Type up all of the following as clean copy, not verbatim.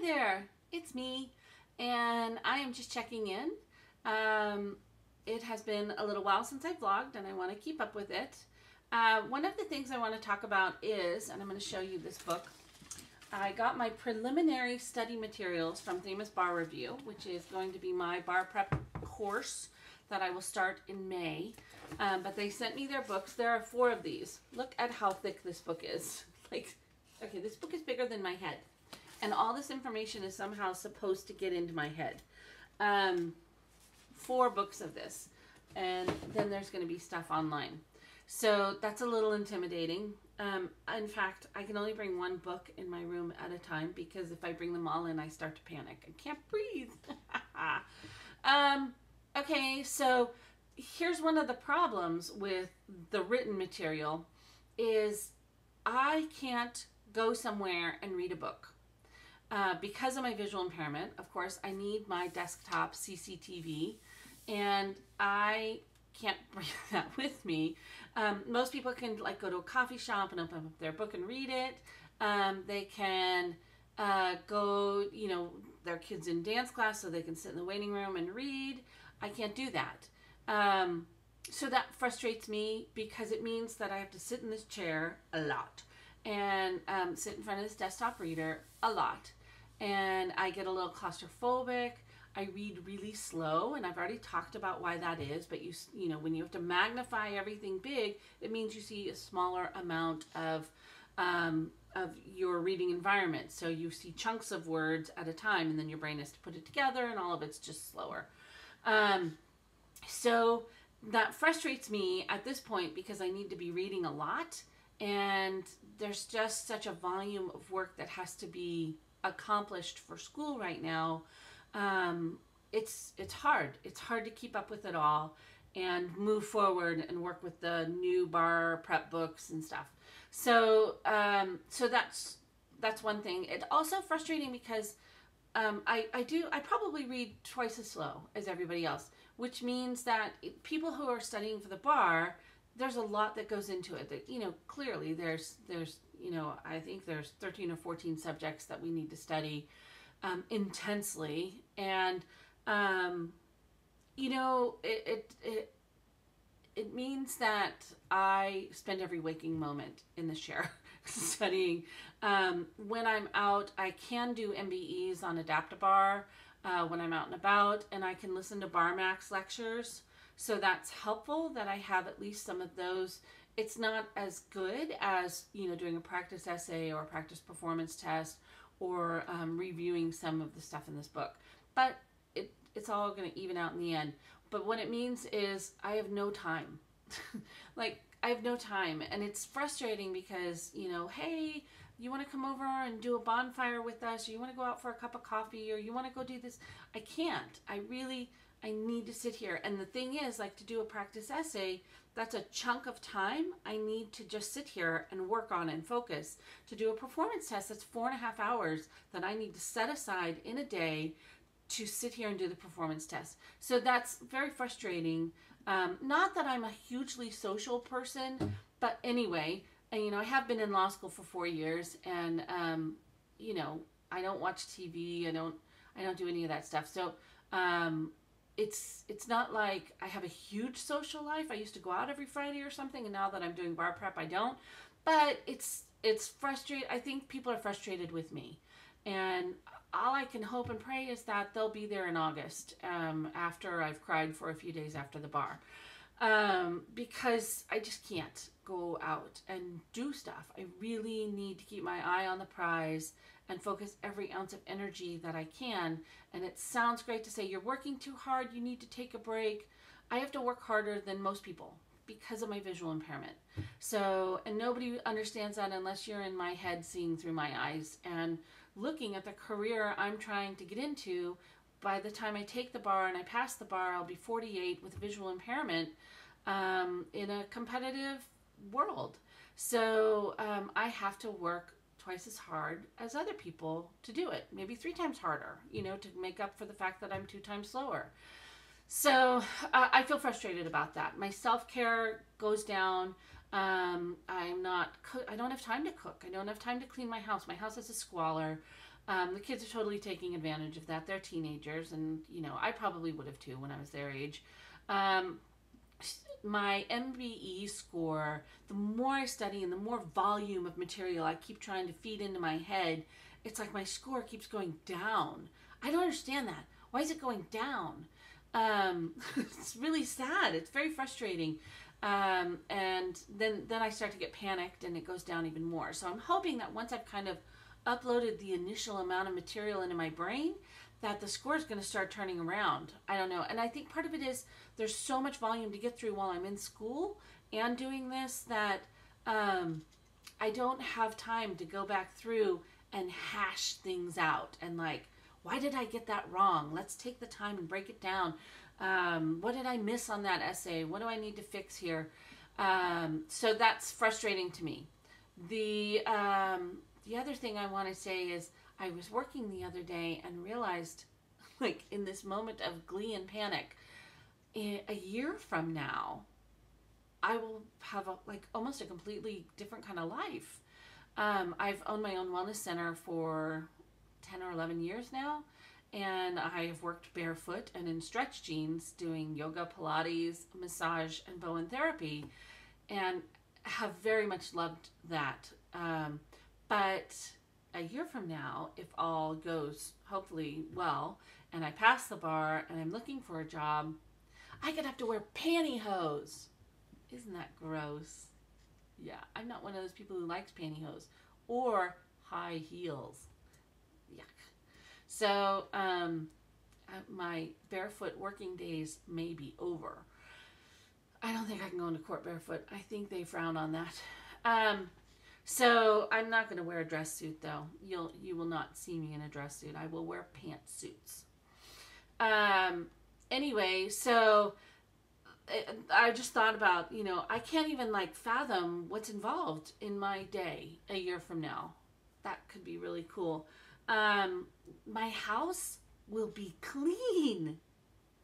there, it's me, and I am just checking in. It has been a little while since I vlogged, and I want to keep up with it. One of the things I want to talk about is, and I'm going to show you this book, I got my preliminary study materials from Famous Bar Review, which is going to be my bar prep course that I will start in May. But they sent me their books. There are 4 of these. Look at how thick this book is. Like, okay, this book is bigger than my head. And all this information is somehow supposed to get into my head. 4 books of this. And then there's going to be stuff online. So that's a little intimidating. In fact, I can only bring 1 book in my room at a time because if I bring them all in, I start to panic. I can't breathe. Okay, so here's one of the problems with the written material is I can't go somewhere and read a book. Because of my visual impairment, of course, I need my desktop CCTV, and I can't bring that with me. Most people can like go to a coffee shop and open up their book and read it. They can go, you know, their kids in dance class so they can sit in the waiting room and read. I can't do that. So that frustrates me because it means that I have to sit in this chair a lot and sit in front of this desktop reader a lot. And I get a little claustrophobic. I read really slow, and I've already talked about why that is, but you know, when you have to magnify everything big, it means you see a smaller amount of your reading environment. So you see chunks of words at a time, and then your brain has to put it together, and all of it's just slower. So that frustrates me at this point because I need to be reading a lot, and there's just such a volume of work that has to be accomplished for school right now. It's hard. It's hard to keep up with it all and move forward and work with the new bar prep books and stuff. So, so that's one thing. It's also frustrating because I probably read twice as slow as everybody else, which means that people who are studying for the bar, there's a lot that goes into it. That, you know, clearly there's you know, I think there's 13 or 14 subjects that we need to study intensely, and you know, it means that I spend every waking moment in the chair studying. When I'm out, I can do MBEs on Adaptabar when I'm out and about, and I can listen to BarMax lectures. So that's helpful that I have at least some of those. It's not as good as, you know, doing a practice essay or a practice performance test or reviewing some of the stuff in this book. But it's all going to even out in the end. But what it means is I have no time. Like, I have no time. And it's frustrating because, you know, hey, you want to come over and do a bonfire with us, or you want to go out for a cup of coffee, or you want to go do this. I can't. I need to sit here. And the thing is, like, to do a practice essay, that's a chunk of time I need to just sit here and work on and focus. To do a performance test, that's 4.5 hours that I need to set aside in a day to sit here and do the performance test. So that's very frustrating. Not that I'm a hugely social person, but anyway, and, you know, I have been in law school for 4 years, and you know, I don't watch TV. I don't do any of that stuff. So it's not like I have a huge social life. I used to go out every Friday or something, and now that I'm doing bar prep, I don't. But it's frustrating. I think people are frustrated with me, and all I can hope and pray is that they'll be there in August, after I've cried for a few days after the bar, because I just can't go out and do stuff. I really need to keep my eye on the prize and focus every ounce of energy that I can. And it sounds great to say, you're working too hard, you need to take a break. I have to work harder than most people because of my visual impairment. So, and nobody understands that unless you're in my head seeing through my eyes and looking at the career I'm trying to get into. By the time I take the bar and I pass the bar, I'll be 48 with visual impairment in a competitive world. So I have to work twice as hard as other people to do it, maybe 3 times harder, you know, to make up for the fact that I'm 2 times slower. So I feel frustrated about that. My self-care goes down. I don't have time to cook. I don't have time to clean my house. My house is a squalor. The kids are totally taking advantage of that. They're teenagers, and you know, I probably would have too when I was their age. Um, my MBE score, the more I study and the more volume of material I keep trying to feed into my head, it's like my score keeps going down. I don't understand that. Why is it going down? It's really sad. It's very frustrating. And then I start to get panicked and it goes down even more. So I'm hoping that once I've kind of uploaded the initial amount of material into my brain, that the score is going to start turning around. I don't know. And I think part of it is there's so much volume to get through while I'm in school and doing this that I don't have time to go back through and hash things out and like, why did I get that wrong? Let's take the time and break it down. What did I miss on that essay? What do I need to fix here? So that's frustrating to me. The other thing I want to say is I was working the other day and realized, like in this moment of glee and panic, a year from now, I will have almost a completely different kind of life. I've owned my own wellness center for 10 or 11 years now, and I have worked barefoot and in stretch jeans doing yoga, Pilates, massage, and Bowen therapy, and have very much loved that. But a year from now, if all goes hopefully well, and I pass the bar and I'm looking for a job, I could have to wear pantyhose. Isn't that gross? Yeah, I'm not one of those people who likes pantyhose or high heels. Yuck. So my barefoot working days may be over. I don't think I can go into court barefoot. I think they frown on that. So I'm not going to wear a dress suit though. You will not see me in a dress suit. I will wear pantsuits. Anyway, so I just thought about, I can't even fathom what's involved in my day a year from now. That could be really cool. My house will be clean.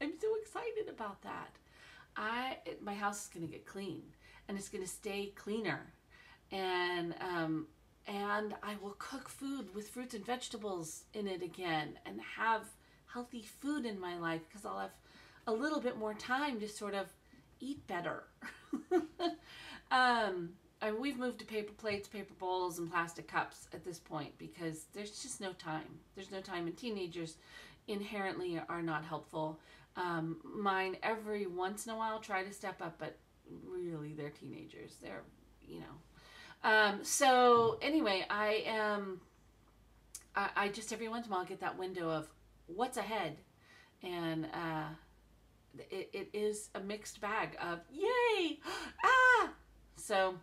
I'm so excited about that. My house is going to get clean and it's going to stay cleaner. And I will cook food with fruits and vegetables in it again and have healthy food in my life because I'll have a little bit more time to sort of eat better. We've moved to paper plates, paper bowls, and plastic cups at this point because there's just no time. There's no time, and teenagers inherently are not helpful. Mine every once in a while try to step up, but really they're teenagers. They're, so anyway, I just every once in a while get that window of what's ahead, and it is a mixed bag of yay, so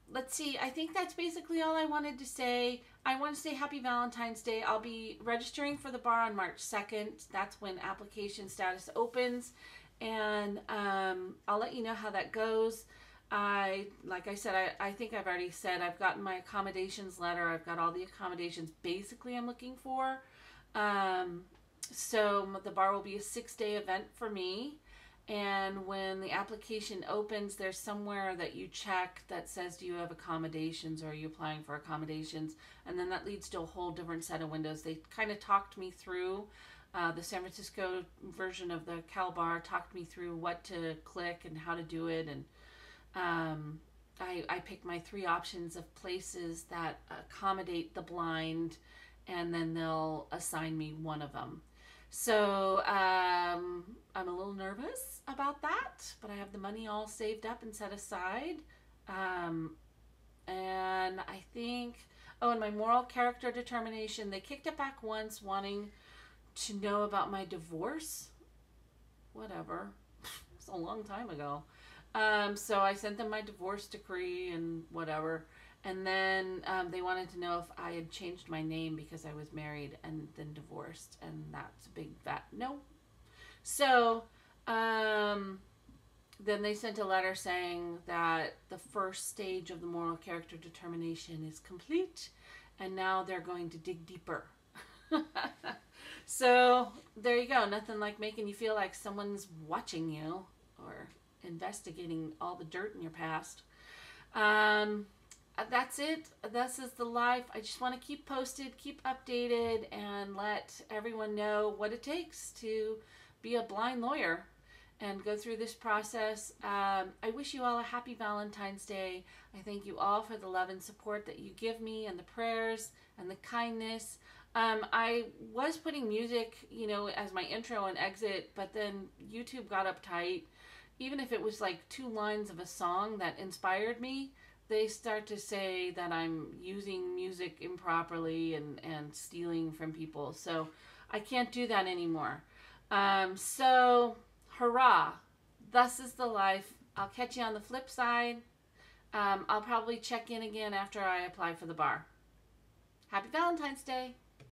let's see. I think that's basically all I wanted to say. I want to say happy Valentine's Day. I'll be registering for the bar on March 2nd. That's when application status opens, and I'll let you know how that goes. Like I said, I think I've already said I've gotten my accommodations letter. I've got all the accommodations basically I'm looking for. So the bar will be a 6-day event for me. And when the application opens, there's somewhere that you check that says, do you have accommodations or are you applying for accommodations? And then that leads to a whole different set of windows. They kind of talked me through, the San Francisco version of the Cal Bar talked me through what to click and how to do it. And I picked my 3 options of places that accommodate the blind, and then they'll assign me one of them. So I'm a little nervous about that, but I have the money all saved up and set aside. And I think, and my moral character determination, they kicked it back once wanting to know about my divorce. Whatever. It's a long time ago. So I sent them my divorce decree and whatever. And then they wanted to know if I had changed my name because I was married and then divorced. And that's a big fat no. So then they sent a letter saying that the first stage of the moral character determination is complete. And now they're going to dig deeper. So there you go. Nothing like making you feel like someone's watching you or investigating all the dirt in your past. that's it. This is the life. I just want to keep posted, keep updated, and let everyone know what it takes to be a blind lawyer and go through this process. I wish you all a happy Valentine's Day. I thank you all for the love and support that you give me, and the prayers and the kindness. I was putting music, as my intro and exit, but then YouTube got uptight. Even if it was like 2 lines of a song that inspired me, they start to say that I'm using music improperly and stealing from people. So I can't do that anymore. So hurrah. Thus is the life. I'll catch you on the flip side. I'll probably check in again after I apply for the bar. Happy Valentine's Day.